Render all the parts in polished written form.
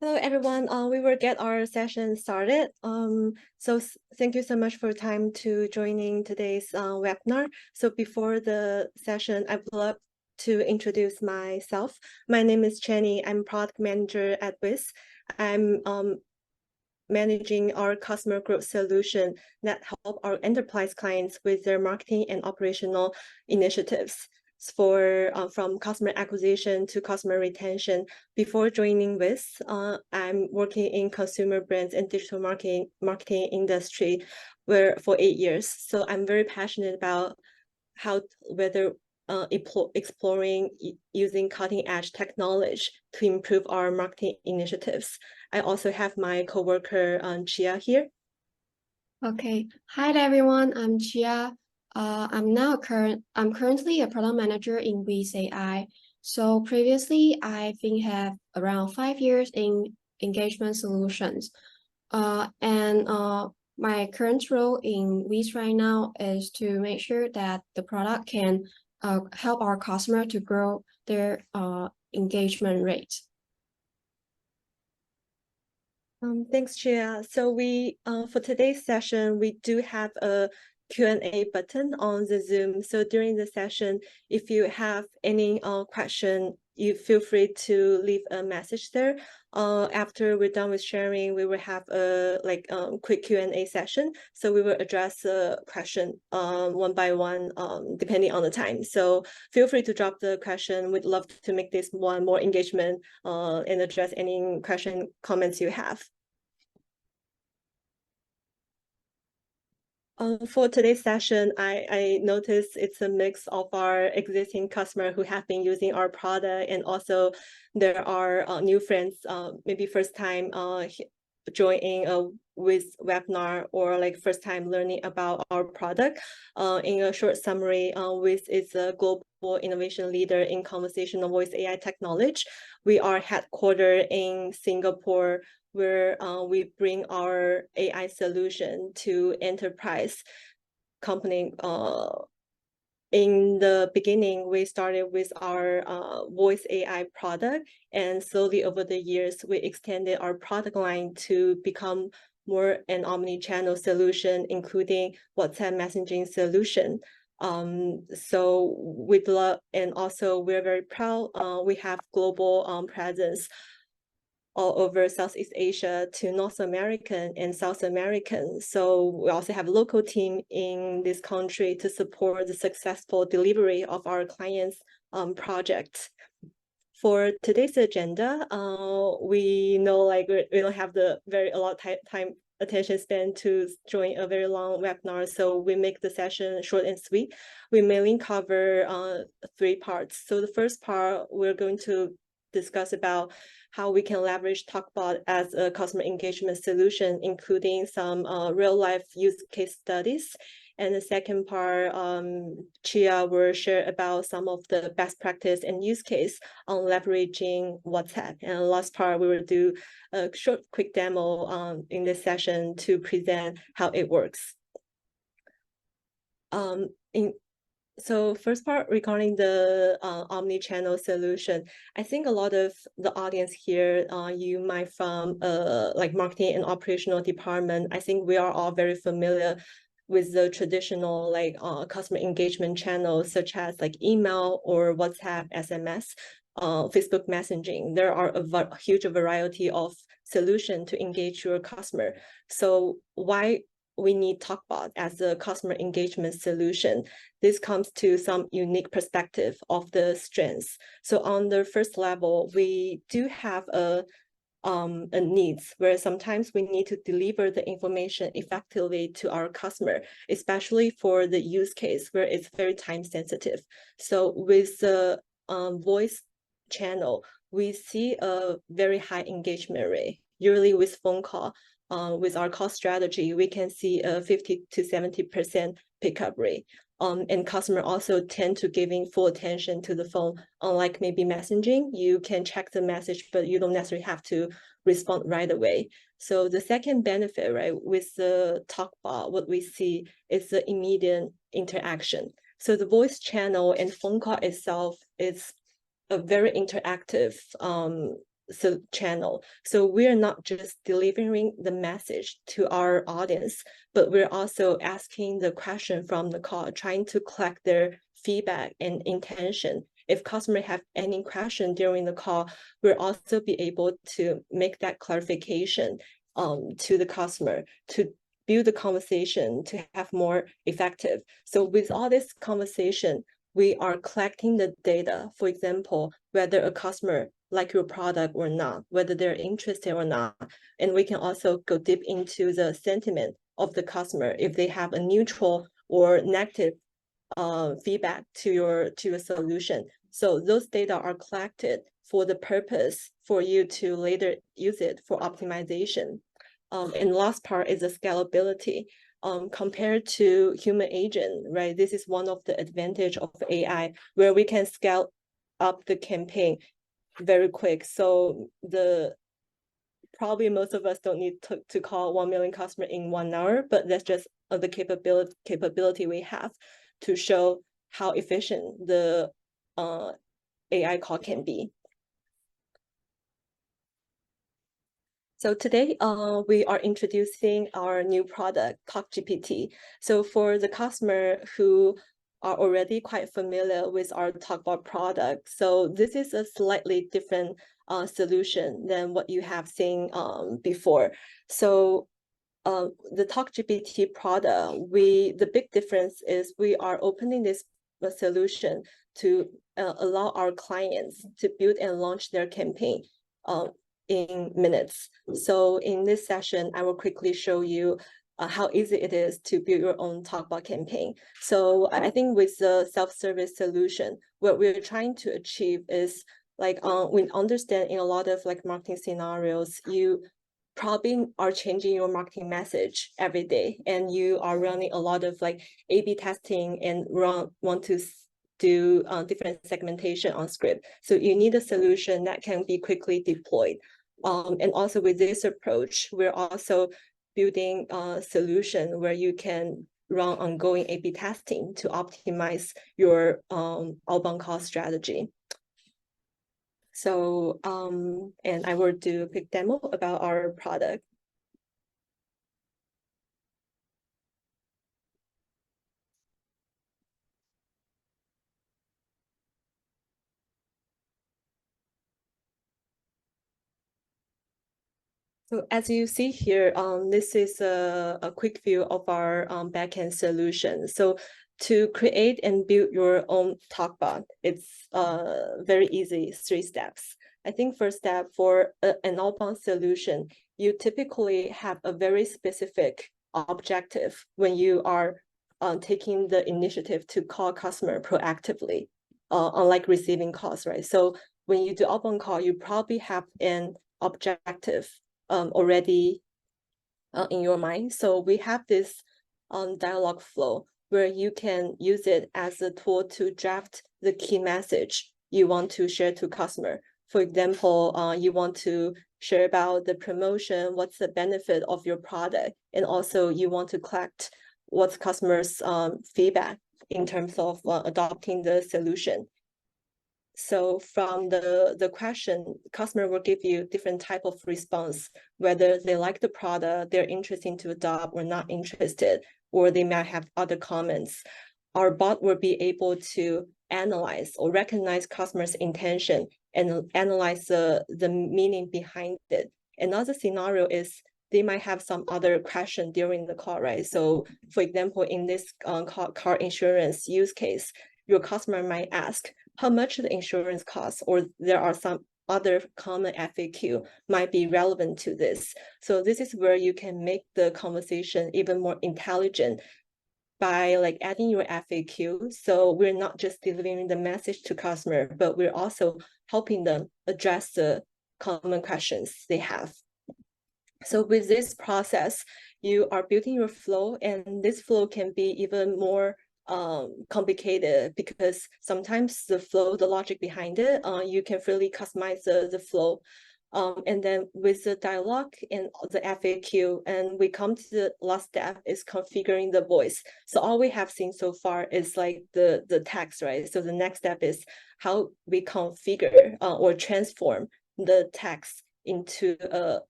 Hello, everyone. We will get our session started. Thank you so much for your time to joining today's webinar. So before the session, I would love to introduce myself. My name is Chenny. I'm product manager at WIZ. I'm managing our customer growth solution that help our enterprise clients with their marketing and operational initiatives for from customer acquisition to customer retention. Before joining WIZ, I'm working in consumer brands and digital marketing industry for 8 years. So I'm very passionate about exploring using cutting edge technology to improve our marketing initiatives. I also have my coworker Chia here. Okay, hi everyone. I'm Chia. I'm currently a product manager in WIZ.AI. So previously, I think have around 5 years in engagement solutions. My current role in WIZ right now is to make sure that the product can help our customer to grow their engagement rate. Thanks, Chia. So for today's session, we do have a Q&A button on the Zoom. So during the session, if you have any question, you feel free to leave a message there. After we're done with sharing, we will have a quick Q&A session. So we will address the question one by one, depending on the time. So feel free to drop the question. We'd love to make this one more engagement and address any comments you have. For today's session, I noticed it's a mix of our existing customers who have been using our product, and also there are new friends, maybe first time joining a WIZ webinar or first time learning about our product. In a short summary, WIZ is a global innovation leader in conversational voice AI technology. We are headquartered in Singapore, where we bring our AI solution to enterprise company. In the beginning, we started with our voice AI product, and slowly over the years, we extended our product line to become more an omni-channel solution, including WhatsApp messaging solution. So we'd love, and also we're very proud, we have global presence all over Southeast Asia to North American and South American. So we also have a local team in this country to support the successful delivery of our clients' projects. For today's agenda, we know we don't have a lot of time attention span to join a very long webinar, so we make the session short and sweet. We mainly cover 3 parts. So the first part, we're going to discuss about how we can leverage Talkbot as a customer engagement solution, including some real-life use case studies. And the second part, Chia will share about some of the best practice and use case on leveraging WhatsApp. And the last part, we will do a short, quick demo in this session to present how it works. So first part regarding the omni-channel solution, I think a lot of the audience here, you might from marketing and operational department. I think we are all very familiar with the traditional customer engagement channels such as email or WhatsApp, SMS, Facebook messaging. There are a huge variety of solutions to engage your customer. So why we need Talkbot as a customer engagement solution? This comes to some unique perspective of the strengths. So on the first level, we do have a needs where sometimes we need to deliver the information effectively to our customer, especially for the use case where it's very time sensitive. So with the voice channel, we see a very high engagement rate. Usually with phone call, with our call strategy, we can see a 50 to 70% pickup rate. And customer also tend to giving full attention to the phone. Unlike maybe messaging, you can check the message, but you don't necessarily have to respond right away. So the second benefit, right, with the Talkbot, what we see is the immediate interaction. So the voice channel and phone call itself is a very interactive channel. So we're not just delivering the message to our audience, but we're also asking the question from the call, trying to collect their feedback and intention. If customer have any question during the call, we'll also be able to make that clarification to the customer to build the conversation to have more effective. So with all this conversation, we are collecting the data, for example, whether a customer like your product or not, whether they're interested or not. And we can also go deep into the sentiment of the customer if they have a neutral or negative feedback to your solution. So those data are collected for the purpose for you to later use it for optimization. And last part is the scalability. Compared to human agent, right? This is one of the advantage of AI, where we can scale up the campaign very quick. So probably most of us don't need to call 1 million customer in 1 hour, but that's just the capability we have to show how efficient the AI call can be. So today, we are introducing our new product, TalkGPT. So for the customer who are already quite familiar with our Talkbot product, so this is a slightly different solution than what you have seen before. So the TalkGPT product, the big difference is we are opening this solution to allow our clients to build and launch their campaign in minutes. So in this session, I will quickly show you how easy it is to build your own Talkbot campaign. So I think with the self-service solution, what we're trying to achieve is like we understand in a lot of like marketing scenarios, you probably are changing your marketing message every day, and you are running a lot of like A/B testing and want to do different segmentation on script. So you need a solution that can be quickly deployed. And also with this approach, we're also building a solution where you can run ongoing A/B testing to optimize your outbound call strategy. So, and I will do a quick demo about our product. So as you see here, this is a quick view of our backend solution. So to create and build your own Talkbot, it's very easy, 3 steps. I think first step for an outbound solution, you typically have a very specific objective when you are taking the initiative to call customer proactively, unlike receiving calls, right? So when you do outbound call, you probably have an objective already in your mind. So we have this dialogue flow where you can use it as a tool to draft the key message you want to share to customer. For example, you want to share about the promotion, what's the benefit of your product, and also you want to collect what's customers' feedback in terms of adopting the solution. So from the question, customer will give you different type of response, whether they like the product, they're interested to adopt or not interested, or they might have other comments. Our bot will be able to analyze or recognize customers' intention and analyze the meaning behind it. Another scenario is they might have some other question during the call, right? So for example, in this car insurance use case, your customer might ask, how much the insurance costs, or there are some other common FAQ might be relevant to this. So this is where you can make the conversation even more intelligent by like adding your FAQ. So we're not just delivering the message to customer, but we're also helping them address the common questions they have. So with this process, you are building your flow, and this flow can be even more complicated because sometimes the flow, the logic behind it, you can really customize the flow. And then with the dialogue and the FAQ, and we come to the last step is configuring the voice. So all we have seen so far is like the text, right? So the next step is how we configure or transform the text into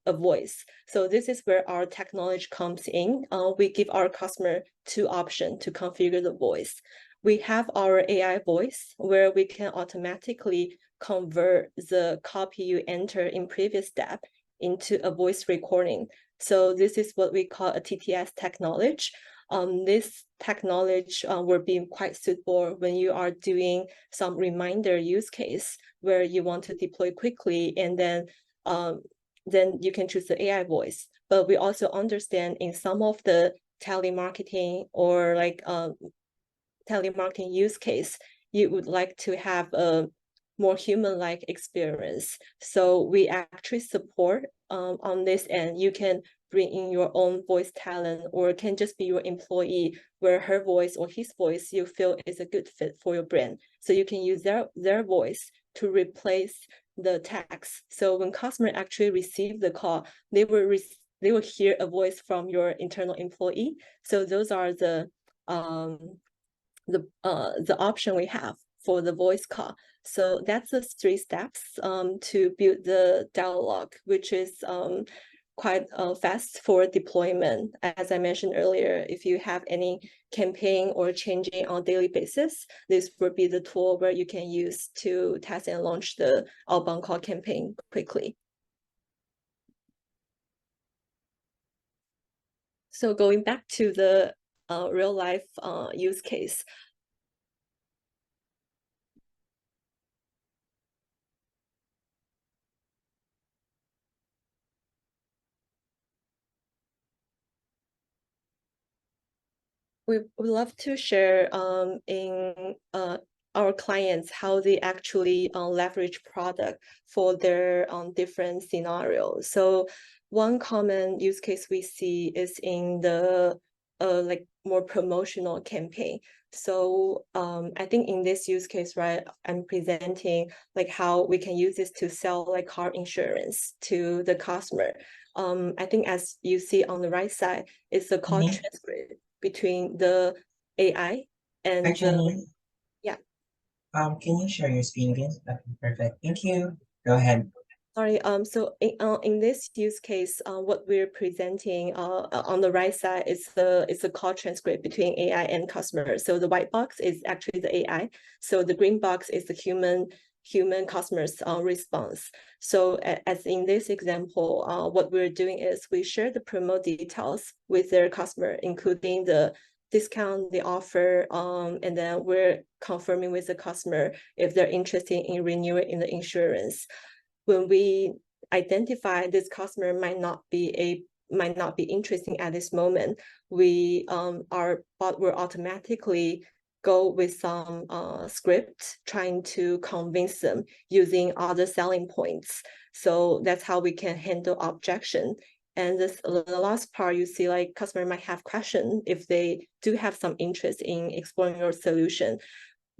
a voice. So this is where our technology comes in. We give our customer two options to configure the voice. We have our AI voice where we can automatically convert the copy you enter in previous step into a voice recording. So this is what we call a TTS technology. This technology will be quite suitable when you are doing some reminder use case where you want to deploy quickly, and then you can choose the AI voice. But we also understand in some of the telemarketing or like telemarketing use case, you would like to have a more human-like experience. So we actually support on this end. You can bring in your own voice talent, or it can just be your employee where her voice or his voice you feel is a good fit for your brand. So you can use their voice to replace the text. So when customer actually receive the call, they will hear a voice from your internal employee. So those are the option we have for the voice call. So that's the 3 steps to build the dialogue, which is quite fast for deployment. As I mentioned earlier, if you have any campaign or changing on a daily basis, this would be the tool where you can use to test and launch the outbound call campaign quickly. So going back to the real life use case, we would love to share in our clients how they actually leverage product for their different scenarios. So one common use case we see is in the like more promotional campaign. So I think in this use case, right, I'm presenting like how we can use this to sell like car insurance to the customer. I think as you see on the right side, it's the call transcript between the AI and Hi, Chenny. yeah. Can you share your screen again? Okay, perfect. Thank you. Go ahead. Sorry. So in this use case, what we're presenting on the right side is a call transcript between AI and customer. So the white box is actually the AI. So the green box is the human customer's response. So as in this example, what we're doing is we share the promo details with their customer, including the discount, the offer, and then we're confirming with the customer if they're interested in renewing in the insurance. When we identify this customer might not be interesting at this moment, our bot will automatically go with some script trying to convince them using other selling points. So that's how we can handle objection. And the last part, you see like customer might have question if they do have some interest in exploring your solution.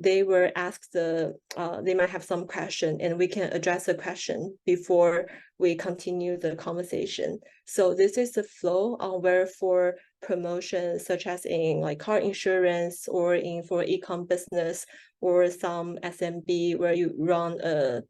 They were asked they might have some question, and we can address the question before we continue the conversation. So this is the flow where for promotions such as in like car insurance or in for e-com business or some SMB where you run a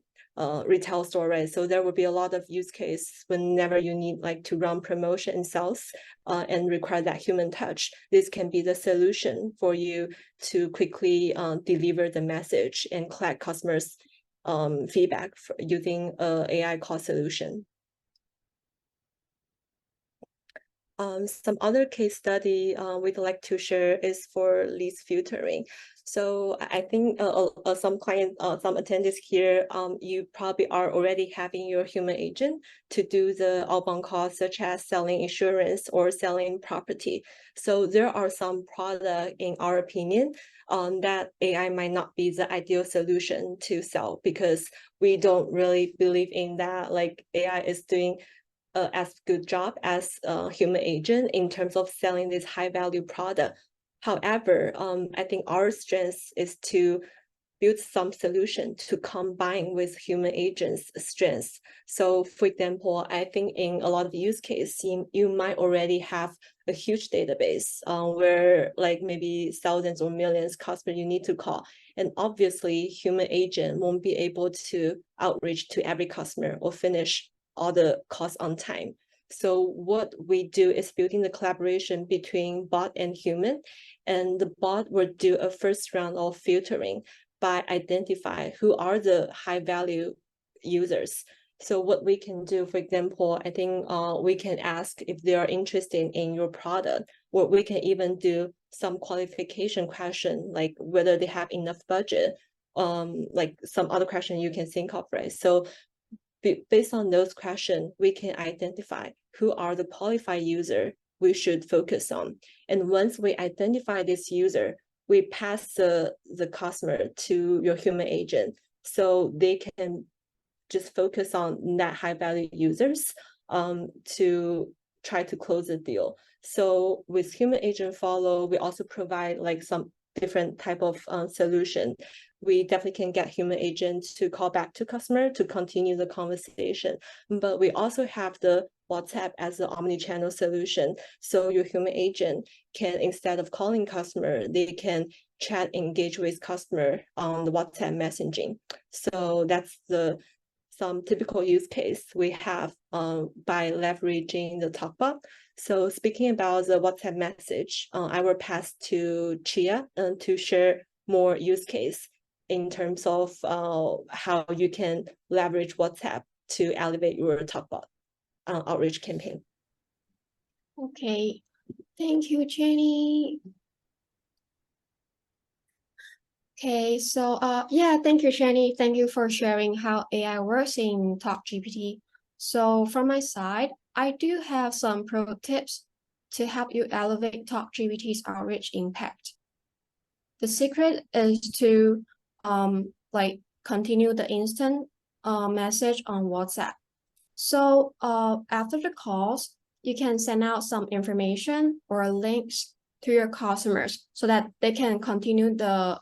retail store, right? So there will be a lot of use case whenever you need like to run promotion and sales and require that human touch. This can be the solution for you to quickly deliver the message and collect customers' feedback using an AI call solution. Some other case study we'd like to share is for lead filtering. So I think some clients, some attendees here, you probably are already having your human agent to do the outbound calls, such as selling insurance or selling property. So there are some products, in our opinion, that AI might not be the ideal solution to sell, because we don't really believe in that. Like AI is doing as good job as a human agent in terms of selling this high value product. However, I think our strength is to build some solution to combine with human agents' strengths. So for example, I think in a lot of use cases, you might already have a huge database where like maybe thousands or millions customers you need to call. And obviously, human agent won't be able to outreach to every customer or finish all the calls on time. So what we do is building the collaboration between bot and human, and the bot will do a first round of filtering by identify who are the high value users. So what we can do, for example, I think we can ask if they are interested in your product, or we can even do some qualification question, like whether they have enough budget, like some other question you can think of, right? So based on those questions, we can identify who are the qualified user we should focus on. And once we identify this user, we pass the customer to your human agent so they can just focus on that high value users to try to close the deal. So with human agent follow, we also provide like some different type of solution. We definitely can get human agent to call back to customer to continue the conversation. But we also have the WhatsApp as an omni-channel solution. So your human agent can, instead of calling customer, they can chat, engage with customer on the WhatsApp messaging. So that's some typical use case we have by leveraging the Talkbot. So speaking about the WhatsApp message, I will pass to Chia to share more use case in terms of how you can leverage WhatsApp to elevate your Talkbot outreach campaign. Okay, thank you, Chenny. Okay, so yeah, thank you, Chenny. Thank you for sharing how AI works in TalkGPT. So from my side, I do have some pro tips to help you elevate TalkGPT's outreach impact. The secret is to like continue the instant message on WhatsApp. So after the calls, you can send out some information or links to your customers so that they can continue the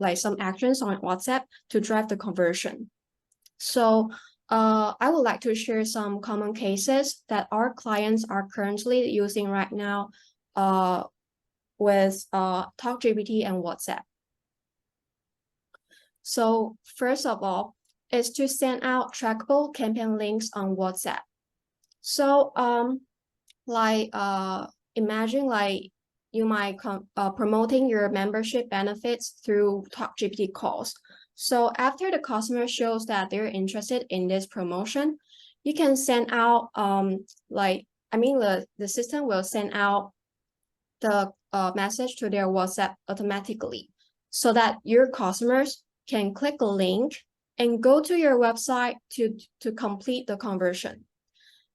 like some actions on WhatsApp to drive the conversion. So I would like to share some common cases that our clients are currently using right now with TalkGPT and WhatsApp. So first of all, is to send out trackable campaign links on WhatsApp. So imagine like you might promoting your membership benefits through TalkGPT calls. So after the customer shows that they're interested in this promotion, you can send out the system will send out the message to their WhatsApp automatically so that your customers can click a link and go to your website to complete the conversion.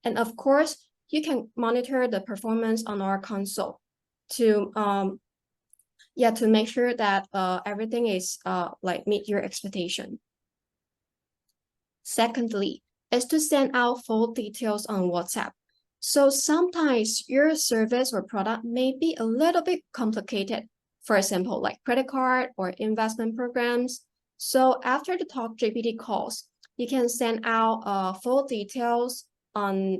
And of course, you can monitor the performance on our console to make sure that everything is meet your expectation. Secondly, is to send out full details on WhatsApp. So sometimes your service or product may be a little bit complicated. For example, like credit card or investment programs. So after the TalkGPT calls, you can send out full details on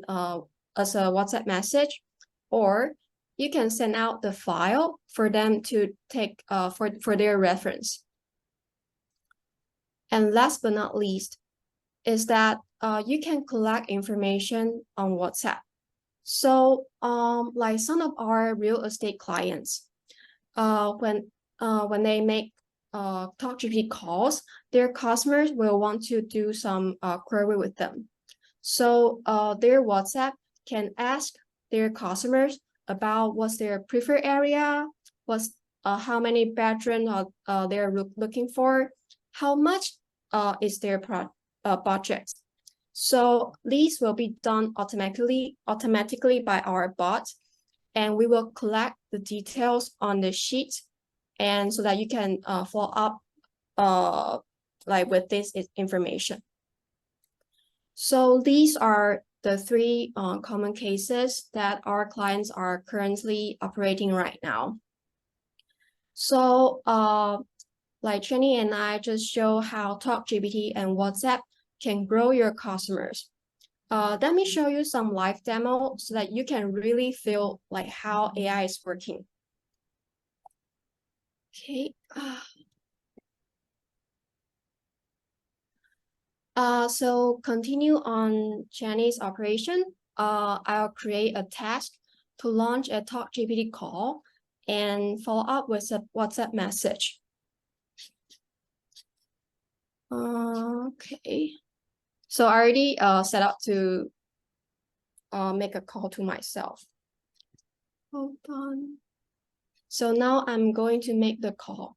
as a WhatsApp message, or you can send out the file for them to take for their reference. And last but not least is that you can collect information on WhatsApp. So like some of our real estate clients, when they make TalkGPT calls, their customers will want to do some query with them. So their WhatsApp can ask their customers about what's their preferred area, what's how many bedrooms they're looking for, how much is their budget. So these will be done automatically by our bot, and we will collect the details on the sheet, and so that you can follow up with this information. So these are the three common cases that our clients are currently operating right now. So like Chenny and I just show how TalkGPT and WhatsApp can grow your customers. Let me show you some live demo so that you can really feel like how AI is working. Okay. So continue on Chenny's operation. I'll create a task to launch a TalkGPT call and follow up with a WhatsApp message. Okay. So I already set up to make a call to myself. Hold on. So now I'm going to make the call.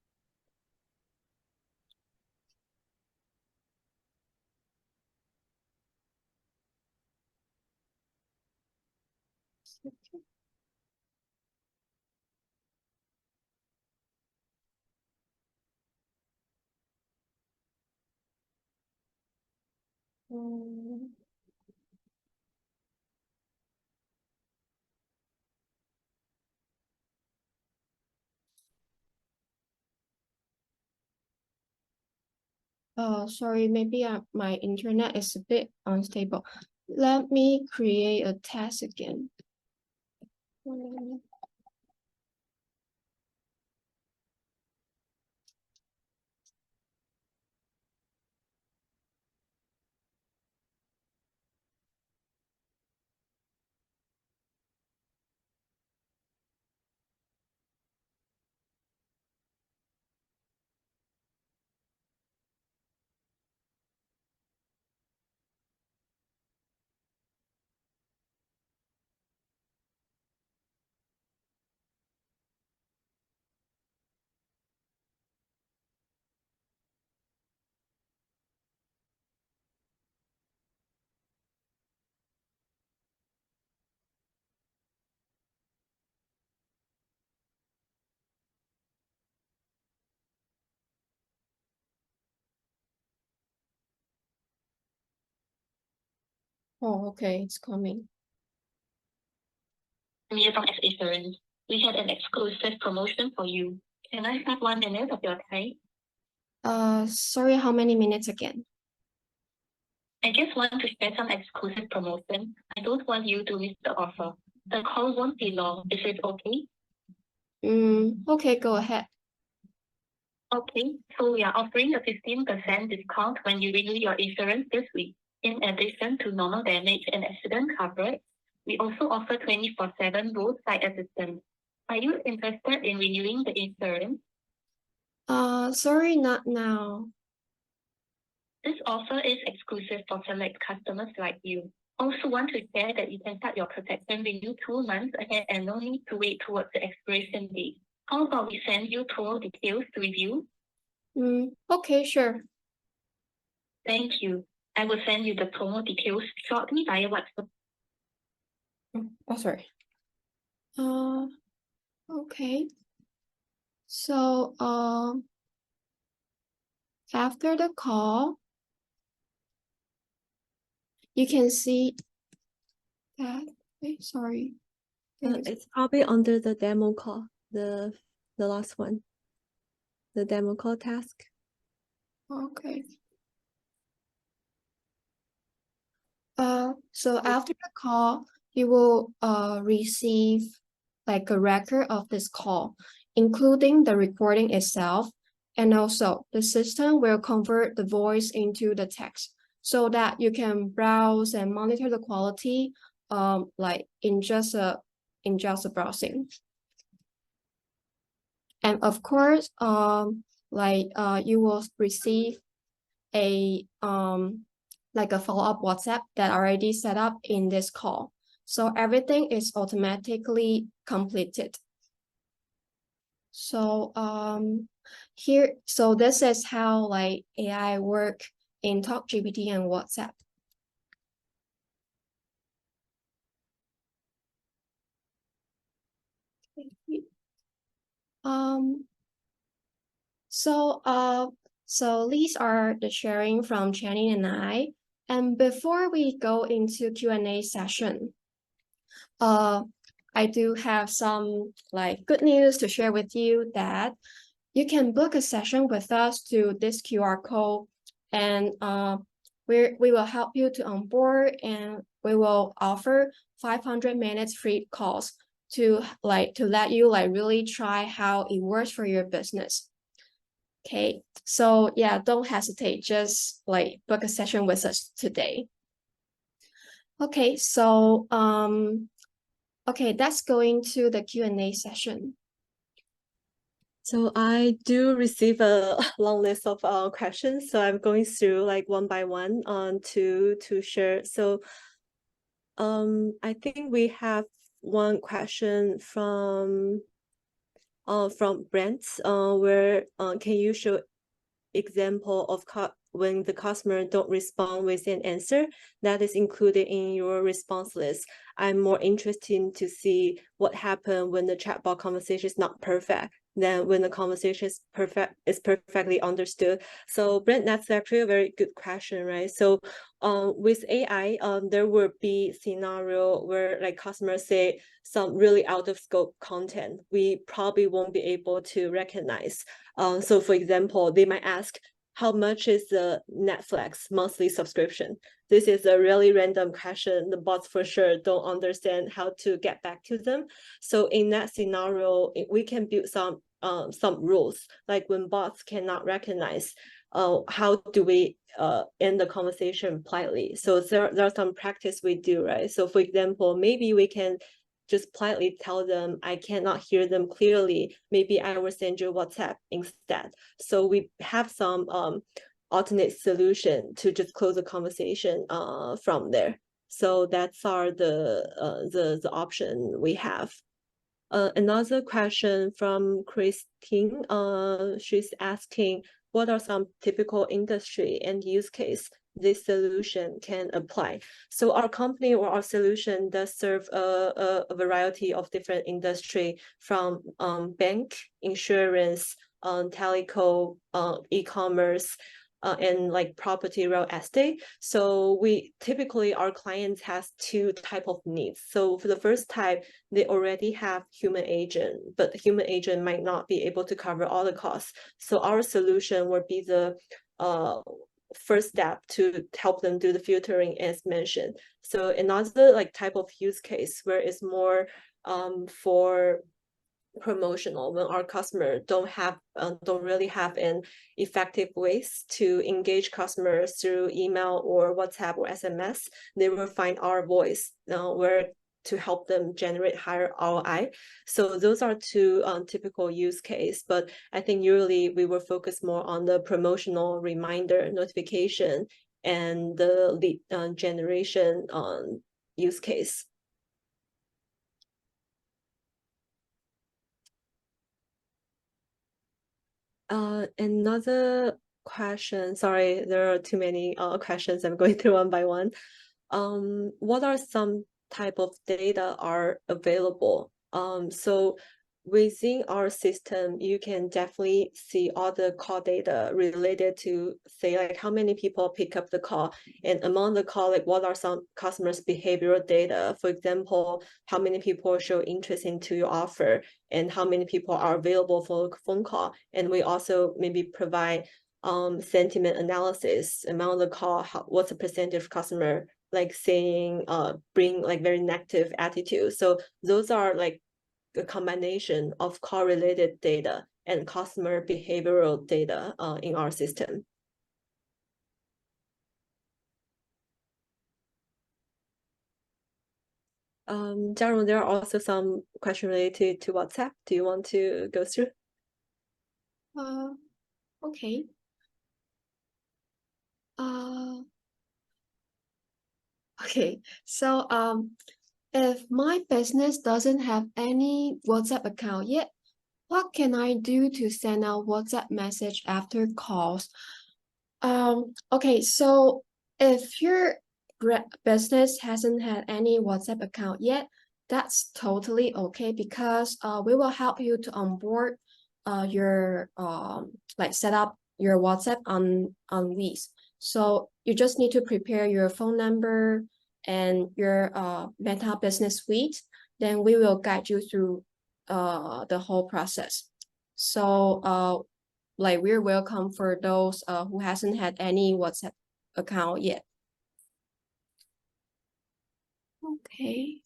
Sorry, maybe my internet is a bit unstable. Let me create a task again. Oh, okay, it's coming. ChiaJung as Insurance. We had an exclusive promotion for you. Can I have 1 minute of your time? Sorry, how many minutes again? I just want to share some exclusive promotion. I don't want you to miss the offer. The call won't be long. Is it okay? Okay, go ahead. Okay, so we are offering a 15% discount when you renew your insurance this week. In addition to normal damage and accident coverage, we also offer 24/7 roadside assistance. Are you interested in renewing the insurance? Sorry, not now. This offer is exclusive for select customers like you. Also want to share that you can start your protection renew 2 months ahead and no need to wait towards the expiration date. How about we send you tour details to review? Okay, sure. Thank you. I will send you the promo details shortly via WhatsApp. Oh, sorry. Okay. So, after the call, you can see that. Wait, sorry. It's probably under the demo call, the last one, the demo call task. Okay. So after the call, you will receive like a record of this call, including the recording itself, and also the system will convert the voice into the text so that you can browse and monitor the quality like in just a browsing. And of course, you will receive a like a follow-up WhatsApp that already set up in this call. So everything is automatically completed. So this is how like AI work in TalkGPT and WhatsApp. So these are the sharing from Chenny and I. And before we go into Q&A session, I do have some like good news to share with you that you can book a session with us to this QR code, and we will help you to onboard, and we will offer 500 minutes free calls to let you like really try how it works for your business. Okay, so yeah, don't hesitate, just like book a session with us today. Okay, so okay, let's go into the Q&A session. So I do receive a long list of questions, so I'm going through like one by one to share. So I think we have one question from Brent, where can you show example of when the customer don't respond with an answer that is included in your response list? I'm more interested to see what happened when the chatbot conversation is not perfect than when the conversation is perfectly understood. So Brent, that's actually a very good question, right? So with AI, there will be scenario where like customers say some really out of scope content we probably won't be able to recognize. So for example, they might ask, how much is the Netflix monthly subscription? This is a really random question. The bots for sure don't understand how to get back to them. So in that scenario, we can build some rules, like when bots cannot recognize, how do we end the conversation politely? So there are some practice we do, right? So for example, maybe we can just politely tell them, I cannot hear them clearly. Maybe I will send you WhatsApp instead. So we have some alternate solution to just close the conversation from there. So that's the option we have. Another question from Christine. She's asking, what are some typical industry and use case this solution can apply? So our company or our solution does serve a variety of different industry, from bank, insurance, telco, e-commerce, and like property, real estate. So we typically, our clients has two type of needs. So for the first type, they already have human agent, but the human agent might not be able to cover all the costs. So our solution would be the first step to help them do the filtering as mentioned. So another like type of use case where it's more for promotional, when our customer don't really have an effective ways to engage customers through email or WhatsApp or SMS, they will find our voice where to help them generate higher ROI. So those are two typical use case, but I think usually we will focus more on the promotional reminder notification and the lead generation use case. Another question, sorry, there are too many questions. I'm going through one by one. What are some type of data are available? So within our system, you can definitely see all the call data related to, say, like how many people pick up the call, and among the call, like what are some customers' behavioral data? For example, how many people show interest into your offer, and how many people are available for a phone call. And we also maybe provide sentiment analysis among the call, what's the percentage of customer like saying bring like very negative attitude. So those are like a combination of call related data and customer behavioral data in our system. Jiarong, there are also some questions related to WhatsApp. Do you want to go through? Okay. Okay, so if my business doesn't have any WhatsApp account yet, what can I do to send out WhatsApp message after calls? Okay, so if your business hasn't had any WhatsApp account yet, that's totally okay, because we will help you to onboard your like set up your WhatsApp on WIZ. So you just need to prepare your phone number and your Meta Business Suite. Then we will guide you through the whole process. So like we're welcome for those who hasn't had any WhatsApp account yet. Okay.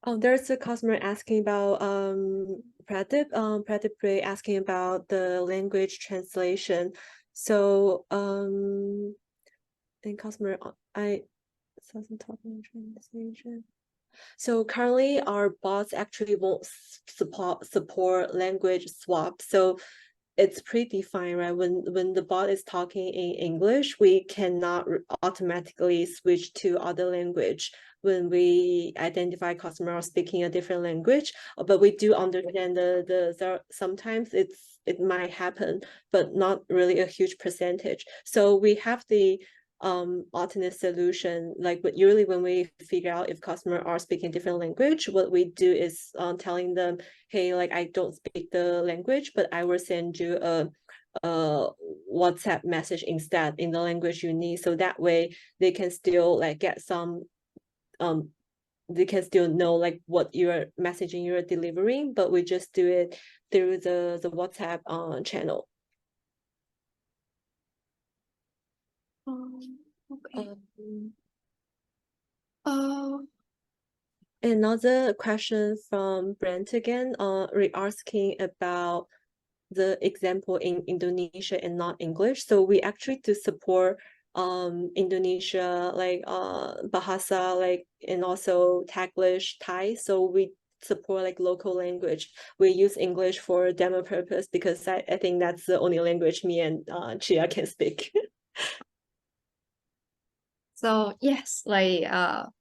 Oh, there's a customer asking about Pradip Ray asking about the language translation. So and customer I doesn't talk about translation. So currently our bots actually won't support language swap. So it's predefined, right? When the bot is talking in English, we cannot automatically switch to other language when we identify customer speaking a different language. But we do understand sometimes it might happen, but not really a huge percentage. So we have the alternate solution. Like, but usually when we figure out if customer are speaking different language, what we do is telling them, hey, like I don't speak the language, but I will send you a WhatsApp message instead in the language you need. So that way they can still like get some they can still know like what you're messaging you're delivering, but we just do it through the WhatsApp channel. Okay. Another question from Brent again, asking about the example in Indonesia and not English. So we actually do support Indonesia, like Bahasa, like, and also Taglish, Thai. So we support like local language. We use English for demo purpose because I think that's the only language me and Chia can speak. So yes, like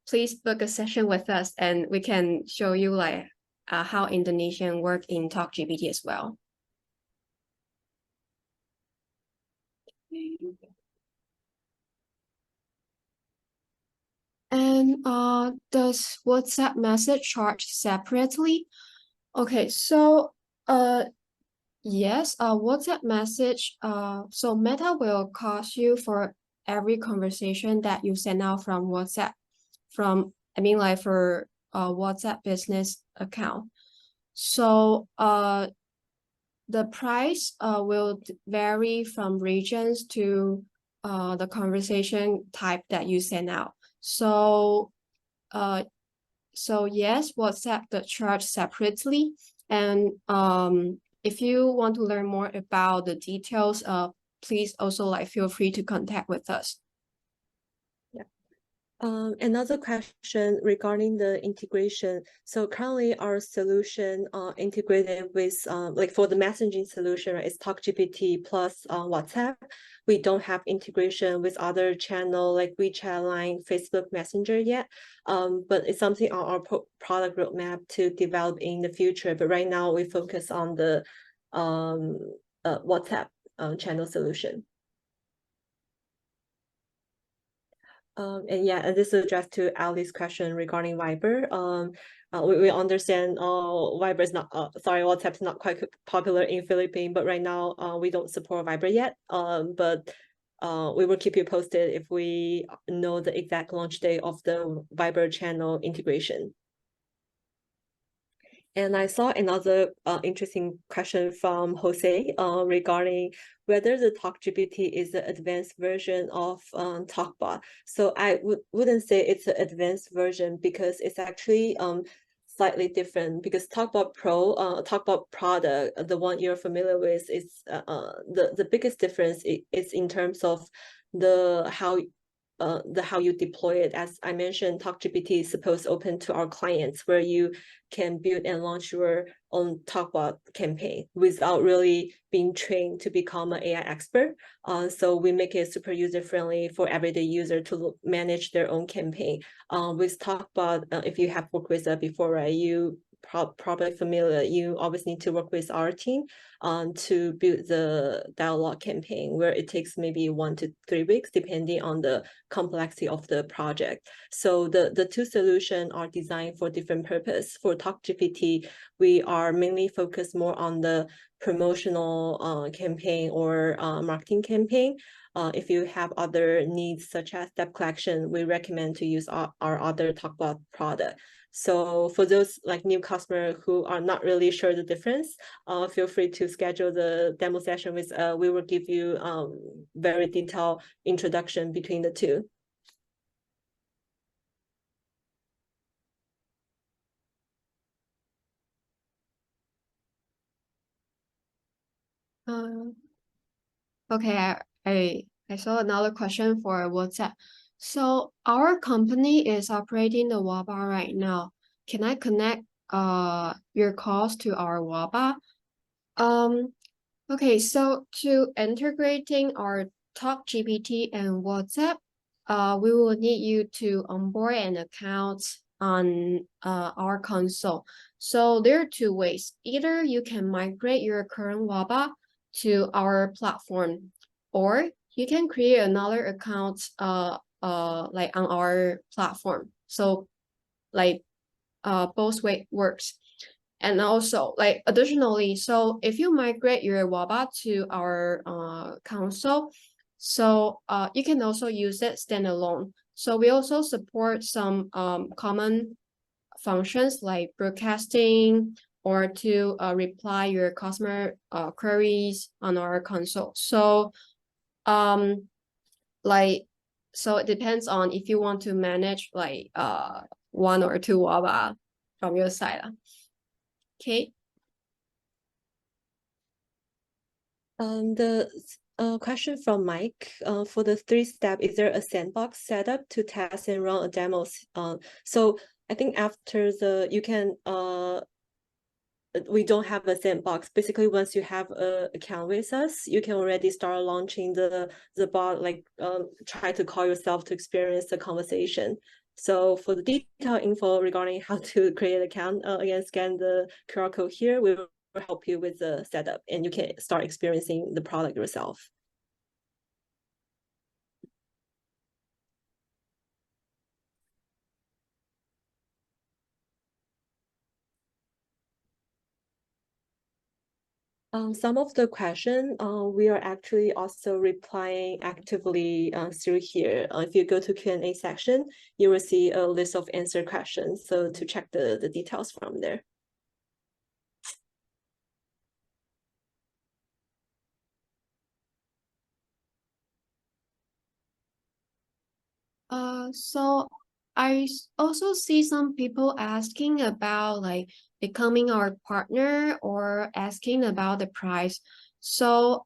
please book a session with us and we can show you like how Indonesian work in TalkGPT as well. And does WhatsApp message charge separately? Okay, so yes, WhatsApp message, so Meta will cost you for every conversation that you send out from WhatsApp, like for WhatsApp business account. So the price will vary from regions to the conversation type that you send out. So yes, WhatsApp the charge separately, and if you want to learn more about the details, please also like feel free to contact with us. Another question regarding the integration. So currently our solution integrated with like for the messaging solution, right, is TalkGPT plus WhatsApp. We don't have integration with other channel like WeChat, Line, Facebook Messenger yet. But it's something on our product roadmap to develop in the future. But right now we focus on the WhatsApp channel solution. And this is addressed to Ali's question regarding Viber. We understand Viber is not WhatsApp is not quite popular in Philippines, but right now we don't support Viber yet. But we will keep you posted if we know the exact launch date of the Viber channel integration. And I saw another interesting question from Jose regarding whether the TalkGPT is the advanced version of Talkbot. So I wouldn't say it's an advanced version because it's actually slightly different, because Talkbot Pro, Talkbot product, the one you're familiar with, is the biggest difference is in terms of how you deploy it. As I mentioned, TalkGPT is supposed to open to our clients where you can build and launch your own Talkbot campaign without really being trained to become an AI expert. So we make it super user-friendly for everyday user to manage their own campaign. With Talkbot, if you have worked with that before, right, you probably familiar, you always need to work with our team to build the dialogue campaign, where it takes maybe 1 to 3 weeks, depending on the complexity of the project. So the two solutions are designed for different purpose. For TalkGPT, we are mainly focused more on the promotional campaign or marketing campaign. If you have other needs such as step collection, we recommend to use our other Talkbot product. So for those like new customers who are not really sure the difference, feel free to schedule the demo session with we will give you very detailed introduction between the two. Okay, I saw another question for WhatsApp. So our company is operating the WABA right now. Can I connect your calls to our WABA? Okay, so to integrating our TalkGPT and WhatsApp, we will need you to onboard an account on our console. So there are two ways. Either you can migrate your current WABA to our platform, or you can create another account like on our platform. So like both way works. And also, like additionally, so if you migrate your WABA to our console, so you can also use it standalone. So we also support some common functions like broadcasting or to reply your customer queries on our console. So like so it depends on if you want to manage like one or two WABA from your side. Okay. The question from Mike, for the 3-step, is there a sandbox setup to test and run a demo? So I think after you can we don't have a sandbox. Basically, once you have an account with us, you can already start launching the bot, like try to call yourself to experience the conversation. So for the detailed info regarding how to create an account, again, scan the QR code here. We will help you with the setup, and you can start experiencing the product yourself. Some of the question, we are actually also replying actively through here. If you go to Q&A section, you will see a list of answer questions. So to check the details from there. So I also see some people asking about like becoming our partner or asking about the price. So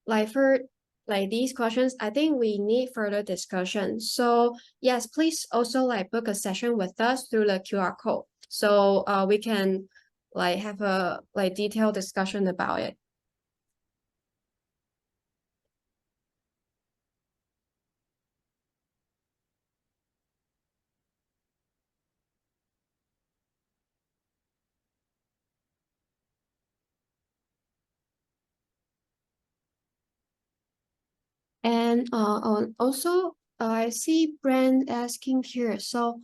like for like these questions, I think we need further discussion. So yes, please also like book a session with us through the QR code. So we can like have a like detailed discussion about it. And also, I see Brand asking here. So,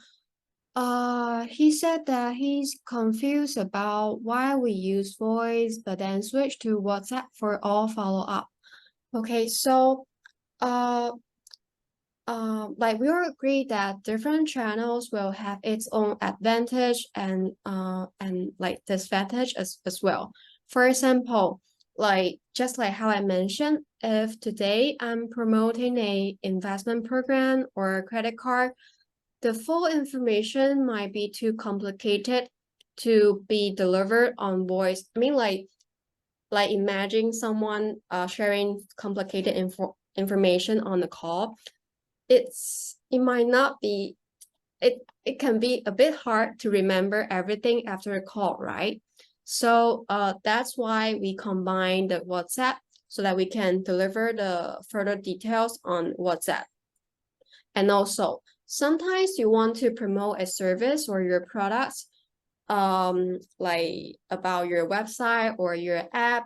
he said that he's confused about why we use voice, but then switch to WhatsApp for all follow-up. Okay, so, uh, like we all agree that different channels will have its own advantage and like disadvantage as well. For example, like just like how I mentioned, if today I'm promoting a investment program or a credit card, the full information might be too complicated to be delivered on voice. I mean, like imagine someone sharing complicated information on the call. It might not be it can be a bit hard to remember everything after a call, right? So that's why we combine the WhatsApp so that we can deliver the further details on WhatsApp. And also, sometimes you want to promote a service or your products, like about your website or your app,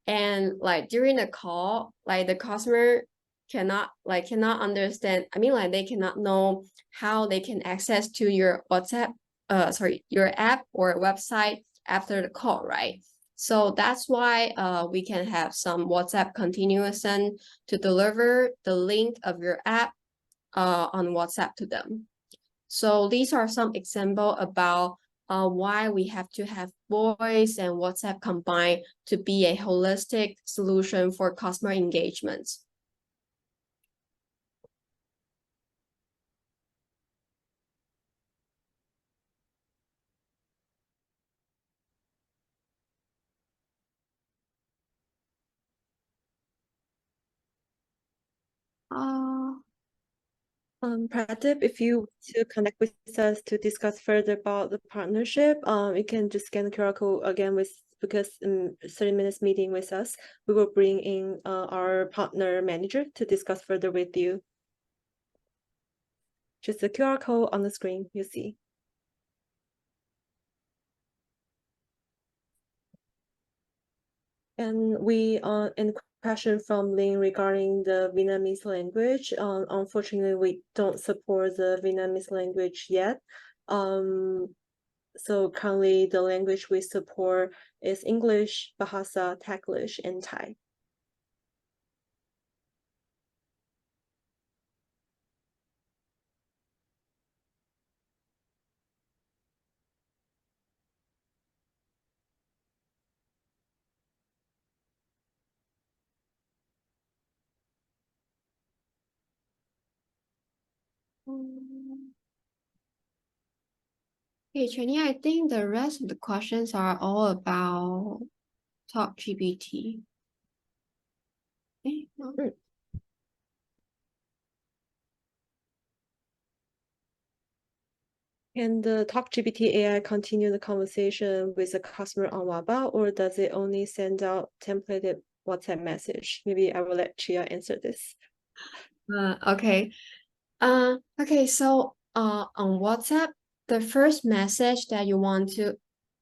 and like during the call, like the customer cannot understand. I mean, like they cannot know how they can access to your WhatsApp, your app or website after the call, right? So that's why we can have some WhatsApp continuation to deliver the link of your app on WhatsApp to them. So these are some example about why we have to have voice and WhatsApp combined to be a holistic solution for customer engagements. Pratip, if you want to connect with us to discuss further about the partnership, you can just scan the QR code again because in 30 minutes meeting with us, we will bring in our partner manager to discuss further with you. Just the QR code on the screen, you see. And question from Lynn regarding the Vietnamese language. Unfortunately, we don't support the Vietnamese language yet. So currently the language we support is English, Bahasa, Taglish, and Thai. Okay, Chenny, I think the rest of the questions are all about TalkGPT. Okay, no. Can the TalkGPT AI continue the conversation with the customer on WABA, or does it only send out templated WhatsApp message? Maybe I will let Chia answer this. Okay. Okay, so on WhatsApp, the first message that you want to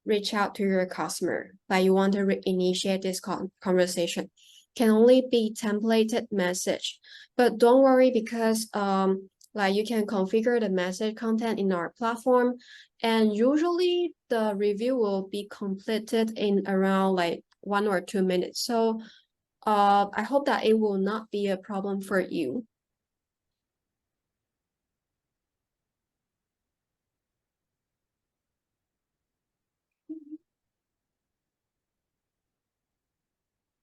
reach out to your customer, like you want to initiate this conversation, can only be templated message. But don't worry, because like you can configure the message content in our platform, and usually the review will be completed in around like 1 or 2 minutes. So I hope that it will not be a problem for you.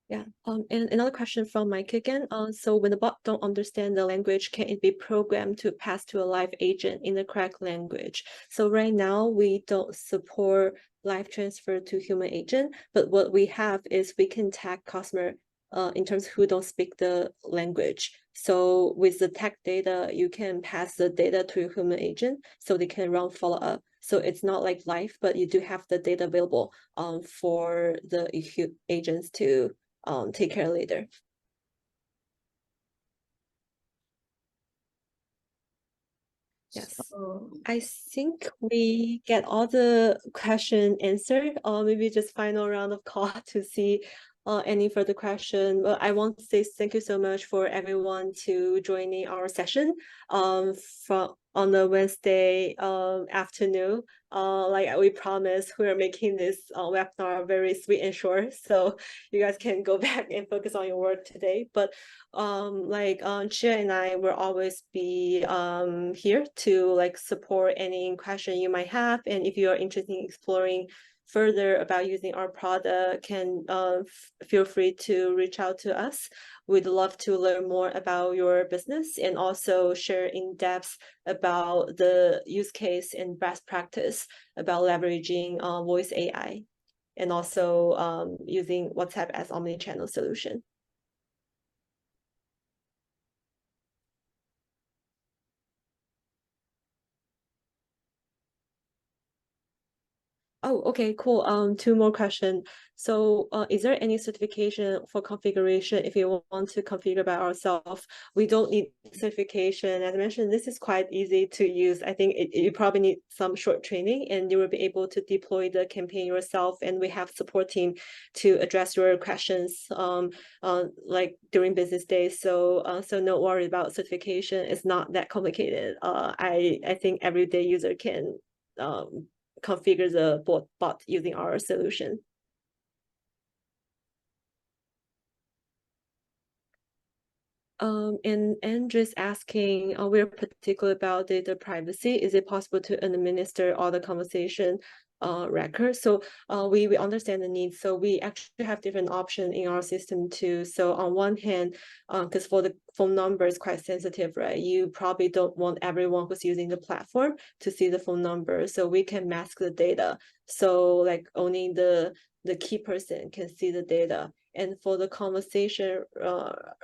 Yeah. And another question from Mike again. So when the bot don't understand the language, can it be programmed to pass to a live agent in the correct language? So right now we don't support live transfer to human agent, but what we have is we can tag customer in terms of who don't speak the language. So with the tag data, you can pass the data to a human agent so they can run follow-up. So it's not like live, but you do have the data available for the agents to take care later. Yes, I think we get all the question answered. Maybe just final round of call to see any further question. But I want to say thank you so much for everyone to joining our session from on the Wednesday afternoon. Like we promised, we are making this webinar very sweet and short, so you guys can go back and focus on your work today. But Chia and I will always be here to like support any question you might have, and if you are interested in exploring further about using our product, can feel free to reach out to us. We'd love to learn more about your business and also share in depth about the use case and best practice about leveraging voice AI and also using WhatsApp as omni-channel solution. Oh, okay, cool. Two more questions. So is there any certification for configuration if you want to configure by ourselves? We don't need certification. As I mentioned, this is quite easy to use. I think you probably need some short training and you will be able to deploy the campaign yourself. And we have support team to address your questions like during business days. So so no worry about certification. It's not that complicated. I think everyday user can configure the bot using our solution. And Andrew's asking, we're particular about data privacy. Is it possible to administer all the conversation records? So we understand the need. So we actually have different options in our system too. So on one hand, because for the phone number is quite sensitive, right? You probably don't want everyone who's using the platform to see the phone number. So we can mask the data. So like only the the key person can see the data. And for the conversation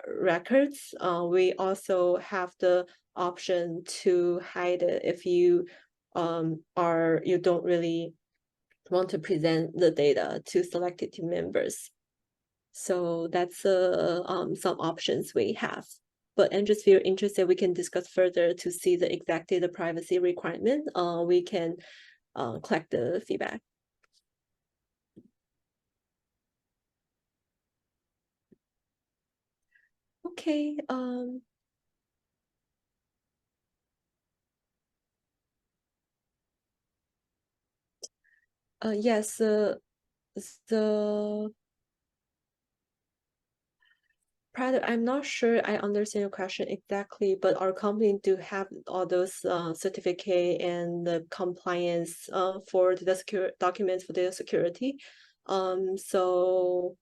records, we also have the option to hide it if you you don't really want to present the data to selected team members. So that's some options we have. But Andrews, if you're interested, we can discuss further to see the exact data privacy requirement. We can collect the feedback. Okay. Yes. The product, I'm not sure I understand your question exactly, but our company do have all those certificate and the compliance for the documents for data security. So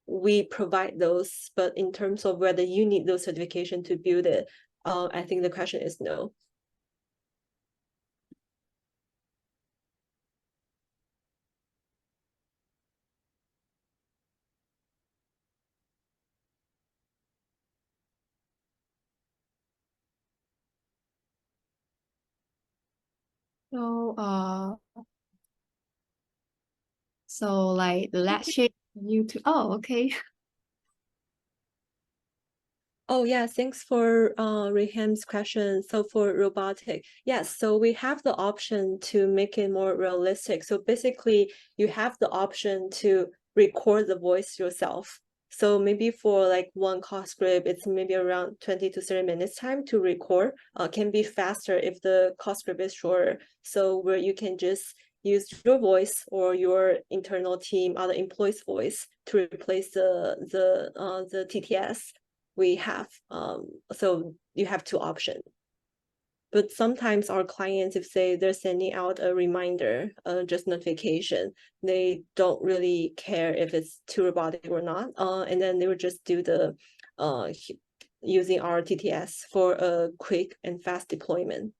we provide those, but in terms of whether you need those certification to build it, I think the question is no. So like let's share you to, oh, okay. Oh yeah, thanks for Reham's question. So for robotic, yes, so we have the option to make it more realistic. So basically you have the option to record the voice yourself. So maybe for like one call script, it's maybe around 20 to 30 minutes time to record. Can be faster if the call script is shorter. So where you can just use your voice or your internal team, other employees' voice to replace the TTS we have. So you have two options. But sometimes our clients, if say they're sending out a reminder, just notification, they don't really care if it's too robotic or not. And then they would just do the using our TTS for a quick and fast deployment.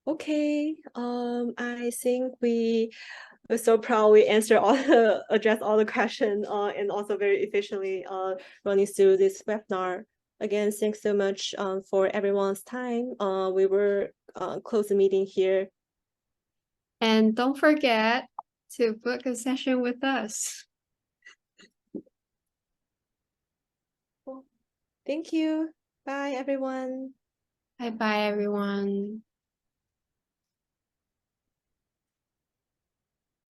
Okay, I think we're so proud we answer address all the questions and also very efficiently running through this webinar. Again, thanks so much for everyone's time. We will close the meeting here. And don't forget to book a session with us. Thank you. Bye, everyone. Bye-bye, everyone.